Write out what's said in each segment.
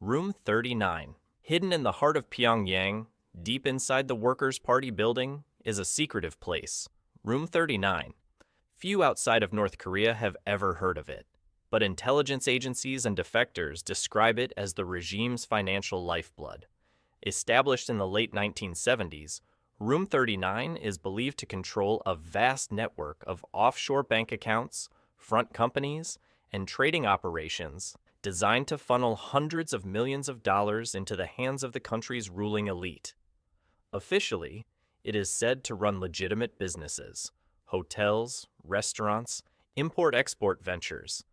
Room 39. Hidden in the heart of Pyongyang, deep inside the Workers' Party building, is a secretive place. Room 39. Few outside of North Korea have ever heard of it, but intelligence agencies and defectors describe it as the regime's financial lifeblood. Established in the late 1970s, Room 39 is believed to control a vast network of offshore bank accounts, front companies, and trading operations designed to funnel hundreds of millions of dollars into the hands of the country's ruling elite. Officially, it is said to run legitimate businesses, hotels, restaurants, import-export ventures,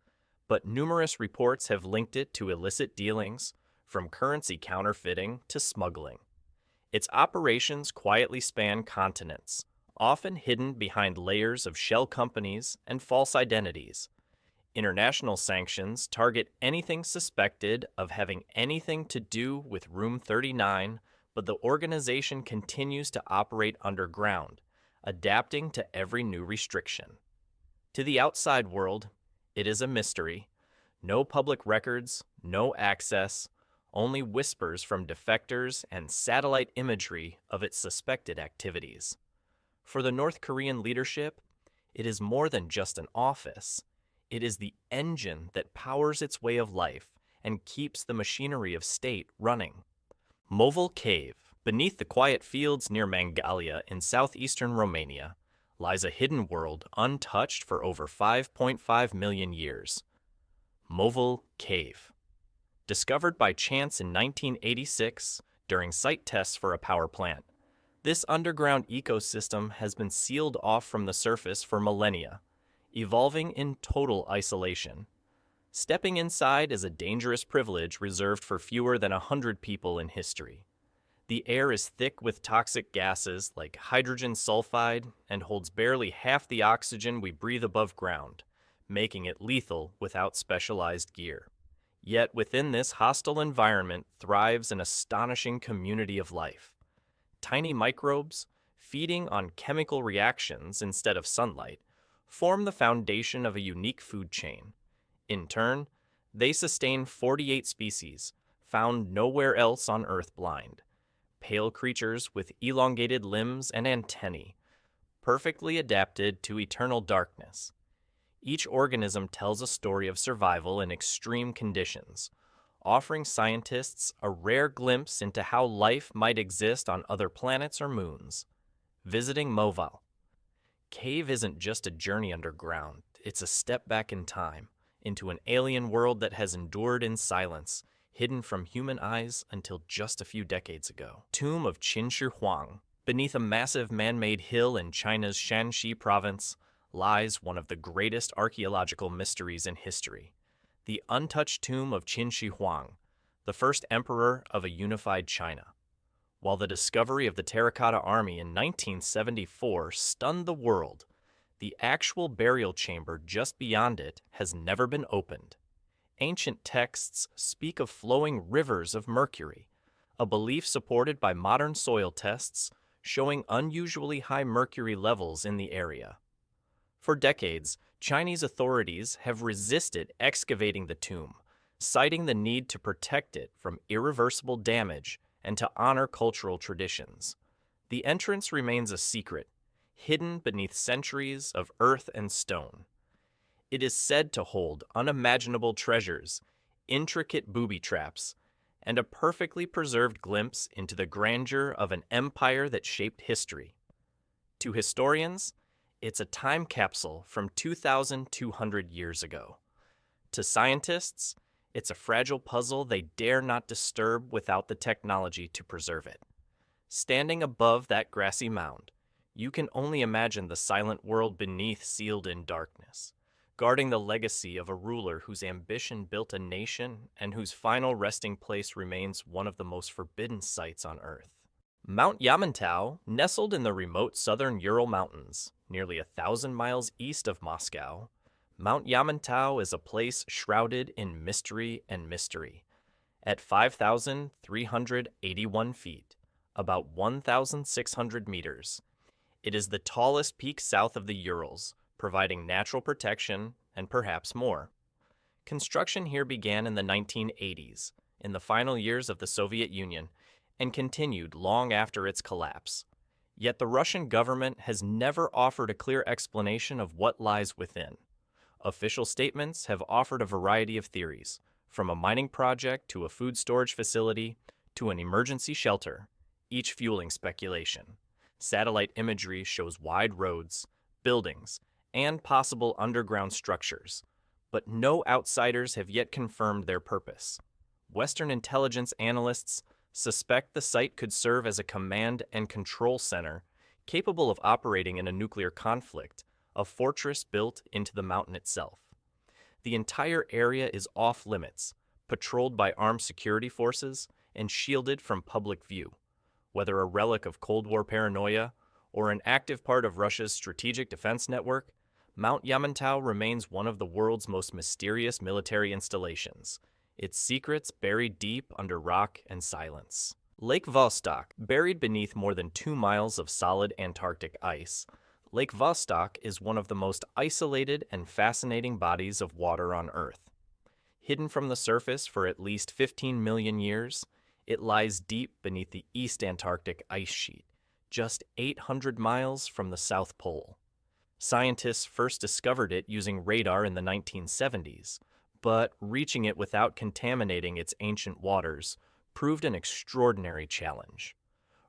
but numerous reports have linked it to illicit dealings, from currency counterfeiting to smuggling. Its operations quietly span continents, often hidden behind layers of shell companies and false identities. International sanctions target anything suspected of having anything to do with Room 39, but the organization continues to operate underground, adapting to every new restriction. To the outside world, it is a mystery. No public records, no access, only whispers from defectors and satellite imagery of its suspected activities. For the North Korean leadership, it is more than just an office. It is the engine that powers its way of life and keeps the machinery of state running. Movile Cave, beneath the quiet fields near Mangalia in southeastern Romania, lies a hidden world untouched for over 5.5 million years. Movile Cave. Discovered by chance in 1986 during site tests for a power plant, this underground ecosystem has been sealed off from the surface for millennia, evolving in total isolation. Stepping inside is a dangerous privilege reserved for fewer than 100 people in history. The air is thick with toxic gases like hydrogen sulfide and holds barely half the oxygen we breathe above ground, making it lethal without specialized gear. Yet within this hostile environment thrives an astonishing community of life. Tiny microbes, feeding on chemical reactions instead of sunlight, form the foundation of a unique food chain. In turn, they sustain 48 species, found nowhere else on Earth blind. Pale creatures with elongated limbs and antennae, perfectly adapted to eternal darkness. Each organism tells a story of survival in extreme conditions, offering scientists a rare glimpse into how life might exist on other planets or moons. Visiting Movile Cave isn't just a journey underground, it's a step back in time, into an alien world that has endured in silence, hidden from human eyes until just a few decades ago. Tomb of Qin Shi Huang. Beneath a massive man-made hill in China's Shanxi province lies one of the greatest archaeological mysteries in history, the untouched tomb of Qin Shi Huang, the first emperor of a unified China. While the discovery of the Terracotta Army in 1974 stunned the world, the actual burial chamber just beyond it has never been opened. Ancient texts speak of flowing rivers of mercury, a belief supported by modern soil tests showing unusually high mercury levels in the area. For decades, Chinese authorities have resisted excavating the tomb, citing the need to protect it from irreversible damage and to honor cultural traditions. The entrance remains a secret, hidden beneath centuries of earth and stone. It is said to hold unimaginable treasures, intricate booby traps, and a perfectly preserved glimpse into the grandeur of an empire that shaped history. To historians, it's a time capsule from 2,200 years ago. To scientists, it's a fragile puzzle they dare not disturb without the technology to preserve it. Standing above that grassy mound, you can only imagine the silent world beneath sealed in darkness, guarding the legacy of a ruler whose ambition built a nation and whose final resting place remains one of the most forbidden sights on Earth. Mount Yamantau, nestled in the remote southern Ural Mountains, nearly 1,000 miles east of Moscow, Mount Yamantau is a place shrouded in mystery and mystery. At 5,381 feet, about 1,600 meters, it is the tallest peak south of the Urals, providing natural protection and perhaps more. Construction here began in the 1980s, in the final years of the Soviet Union and continued long after its collapse. Yet the Russian government has never offered a clear explanation of what lies within. Official statements have offered a variety of theories, from a mining project to a food storage facility to an emergency shelter, each fueling speculation. Satellite imagery shows wide roads, buildings, and possible underground structures, but no outsiders have yet confirmed their purpose. Western intelligence analysts suspect the site could serve as a command and control center capable of operating in a nuclear conflict, a fortress built into the mountain itself. The entire area is off limits, patrolled by armed security forces and shielded from public view. Whether a relic of Cold War paranoia or an active part of Russia's strategic defense network, Mount Yamantau remains one of the world's most mysterious military installations, its secrets buried deep under rock and silence. Lake Vostok, buried beneath more than 2 miles of solid Antarctic ice, Lake Vostok is one of the most isolated and fascinating bodies of water on Earth. Hidden from the surface for at least 15 million years, it lies deep beneath the East Antarctic ice sheet, just 800 miles from the South Pole. Scientists first discovered it using radar in the 1970s, but reaching it without contaminating its ancient waters proved an extraordinary challenge.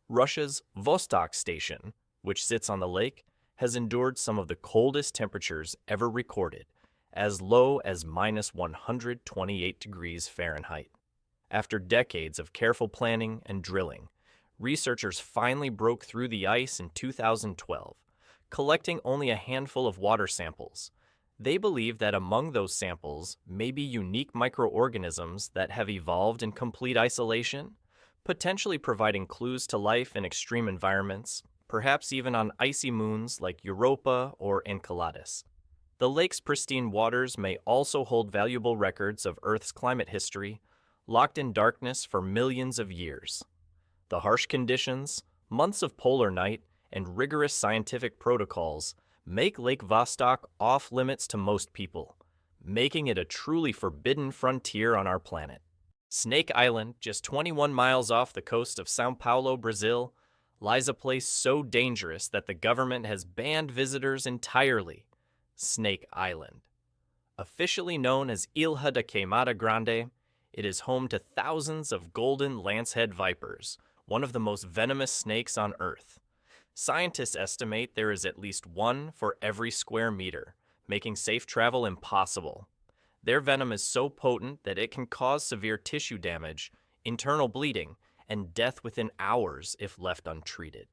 Russia's Vostok station, which sits on the lake, has endured some of the coldest temperatures ever recorded, as low as minus 128 degrees Fahrenheit. After decades of careful planning and drilling, researchers finally broke through the ice in 2012, collecting only a handful of water samples. They believe that among those samples may be unique microorganisms that have evolved in complete isolation, potentially providing clues to life in extreme environments, perhaps even on icy moons like Europa or Enceladus. The lake's pristine waters may also hold valuable records of Earth's climate history, locked in darkness for millions of years. The harsh conditions, months of polar night, and rigorous scientific protocols make Lake Vostok off-limits to most people, making it a truly forbidden frontier on our planet. Snake Island, just 21 miles off the coast of São Paulo, Brazil, lies a place so dangerous that the government has banned visitors entirely. Snake Island. Officially known as Ilha da Queimada Grande, it is home to thousands of golden lancehead vipers, one of the most venomous snakes on Earth. Scientists estimate there is at least one for every square meter, making safe travel impossible. Their venom is so potent that it can cause severe tissue damage, internal bleeding, and death within hours if left untreated.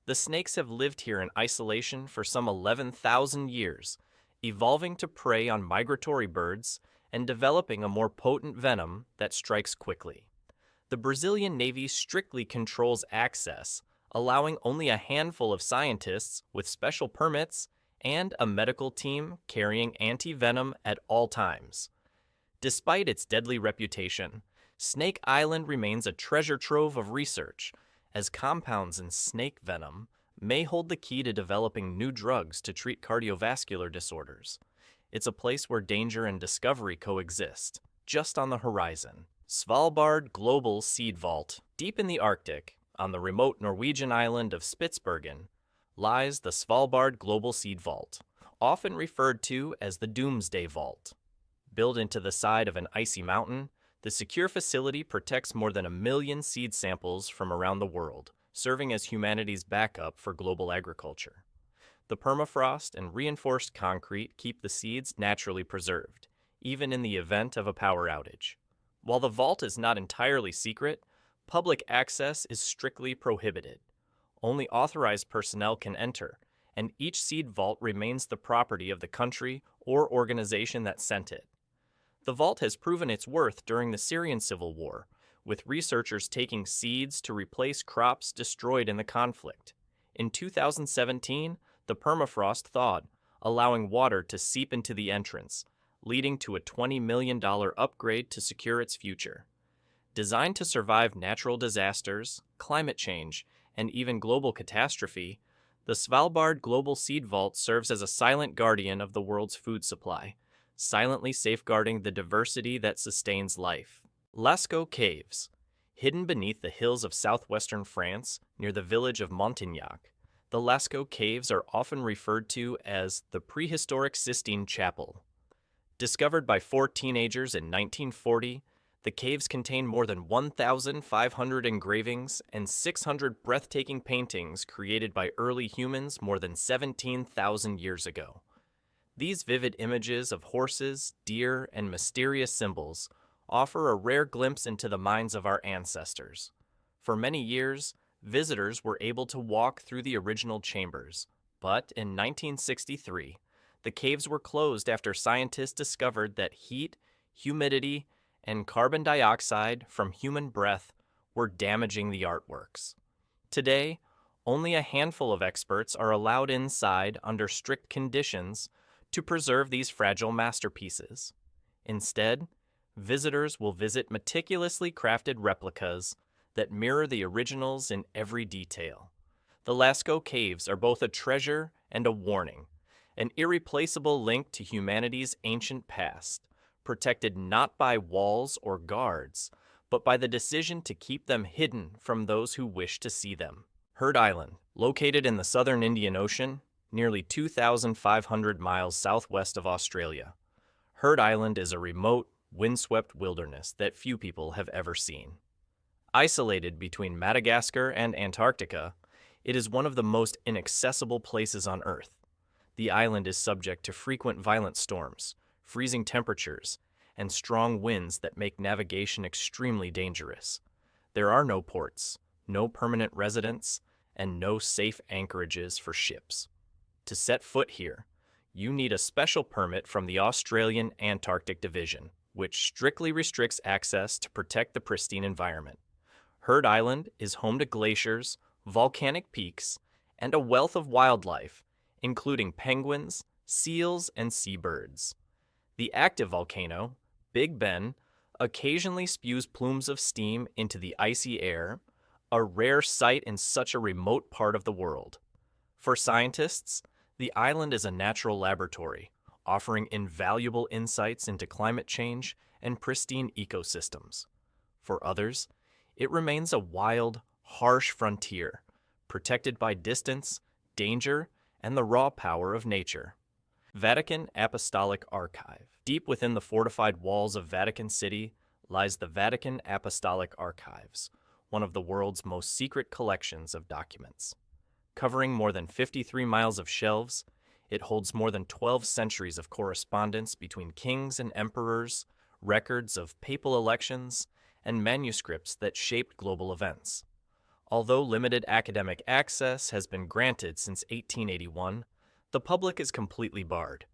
The snakes have lived here in isolation for some 11,000 years, evolving to prey on migratory birds and developing a more potent venom that strikes quickly. The Brazilian Navy strictly controls access, allowing only a handful of scientists with special permits and a medical team carrying anti-venom at all times. Despite its deadly reputation, Snake Island remains a treasure trove of research, as compounds in snake venom may hold the key to developing new drugs to treat cardiovascular disorders. It's a place where danger and discovery coexist, just on the horizon. Svalbard Global Seed Vault. Deep in the Arctic, on the remote Norwegian island of Spitsbergen, lies the Svalbard Global Seed Vault, often referred to as the Doomsday Vault. Built into the side of an icy mountain, the secure facility protects more than 1 million seed samples from around the world, serving as humanity's backup for global agriculture. The permafrost and reinforced concrete keep the seeds naturally preserved, even in the event of a power outage. While the vault is not entirely secret, public access is strictly prohibited. Only authorized personnel can enter, and each seed vault remains the property of the country or organization that sent it. The vault has proven its worth during the Syrian civil war, with researchers taking seeds to replace crops destroyed in the conflict. In 2017, the permafrost thawed, allowing water to seep into the entrance, leading to a $20 million upgrade to secure its future. Designed to survive natural disasters, climate change, and even global catastrophe, the Svalbard Global Seed Vault serves as a silent guardian of the world's food supply, silently safeguarding the diversity that sustains life. Lascaux Caves. Hidden beneath the hills of southwestern France near the village of Montignac, the Lascaux Caves are often referred to as the Prehistoric Sistine Chapel. Discovered by 4 teenagers in 1940, the caves contain more than 1,500 engravings and 600 breathtaking paintings created by early humans more than 17,000 years ago. These vivid images of horses, deer, and mysterious symbols offer a rare glimpse into the minds of our ancestors. For many years, visitors were able to walk through the original chambers, but in 1963, the caves were closed after scientists discovered that heat, humidity, and carbon dioxide from human breath were damaging the artworks. Today, only a handful of experts are allowed inside under strict conditions to preserve these fragile masterpieces. Instead, visitors will visit meticulously crafted replicas that mirror the originals in every detail. The Lascaux Caves are both a treasure and a warning, an irreplaceable link to humanity's ancient past, protected not by walls or guards, but by the decision to keep them hidden from those who wish to see them. Heard Island, located in the southern Indian Ocean, nearly 2,500 miles southwest of Australia. Heard Island is a remote, windswept wilderness that few people have ever seen. Isolated between Madagascar and Antarctica, it is one of the most inaccessible places on Earth. The island is subject to frequent violent storms, freezing temperatures, and strong winds that make navigation extremely dangerous. There are no ports, no permanent residents, and no safe anchorages for ships. To set foot here, you need a special permit from the Australian Antarctic Division, which strictly restricts access to protect the pristine environment. Heard Island is home to glaciers, volcanic peaks, and a wealth of wildlife, including penguins, seals, and seabirds. The active volcano, Big Ben, occasionally spews plumes of steam into the icy air, a rare sight in such a remote part of the world. For scientists, the island is a natural laboratory, offering invaluable insights into climate change and pristine ecosystems. For others, it remains a wild, harsh frontier, protected by distance, danger, and the raw power of nature. Vatican Apostolic Archive. Deep within the fortified walls of Vatican City lies the Vatican Apostolic Archives, one of the world's most secret collections of documents. Covering more than 53 miles of shelves, it holds more than 12 centuries of correspondence between kings and emperors, records of papal elections, and manuscripts that shaped global events. Although limited academic access has been granted since 1881, the public is completely barred.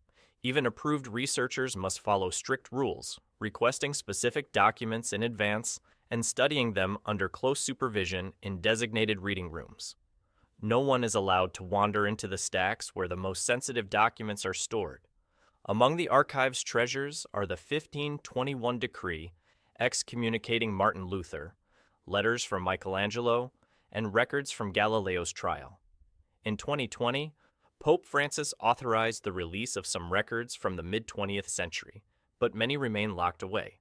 Even approved researchers must follow strict rules, requesting specific documents in advance and studying them under close supervision in designated reading rooms. No one is allowed to wander into the stacks where the most sensitive documents are stored. Among the archive's treasures are the 1521 decree excommunicating Martin Luther, letters from Michelangelo, and records from Galileo's trial. In 2020, Pope Francis authorized the release of some records from the mid-20th century, but many remain locked away.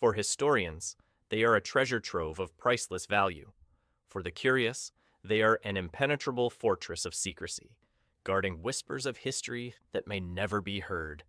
For historians, they are a treasure trove of priceless value. For the curious, they are an impenetrable fortress of secrecy, guarding whispers of history that may never be heard.